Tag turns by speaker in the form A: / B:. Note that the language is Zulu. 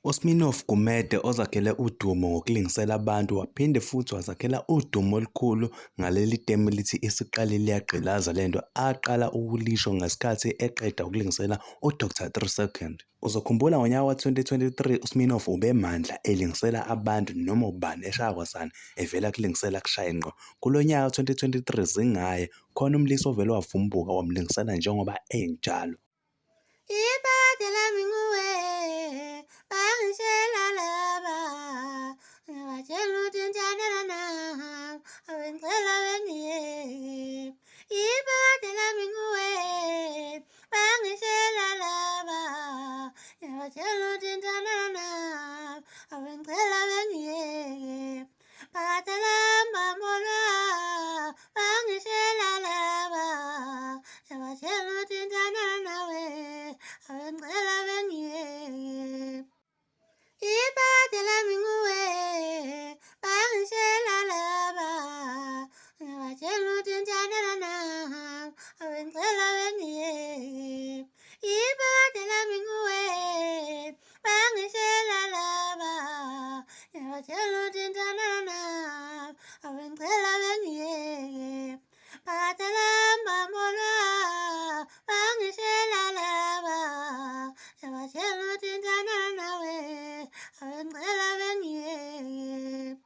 A: USmirnoff Gumede ozakhele udumo ngokulingisela abantu waphinde futhi wazakhela udumo olukhulu ngaleli temu elithi isiqale liyagqilaza lento aqala ukulisho ngesikhathi eqeda ukulingisela uDr 3 Second. Uzokhumbula ngonyaka wa-2023 uSmirnoff ubemandla elingisela abantu noma ubani eshaya kwasani evela kulingisela kushaya ngqo. Kulo nyaka ka-2023 zingaye khona umlisi ovele wavumbuka wamlingisela njengoba enjalo.
B: Ibade lami nguwe, bangishela laba, ngibatshela ukuthi ngithandana nawe, awengicela bengiyeke. Ibade lami nguwe, bangishela laba, ngibatshela ukuthi ngithandana nawe, awengicela bengiyeke. Bakatalamba mbona, bangishela laba, ngibatshela ukuthi ngithandana nawe, awengicela bengiyeke. Ibade lami nguwe, bangishela laba, ngibatshela ukuthi ngithandana nawe, awengicela bengiyeke. Ibade lami nguwe, bangishela laba, ngibatshela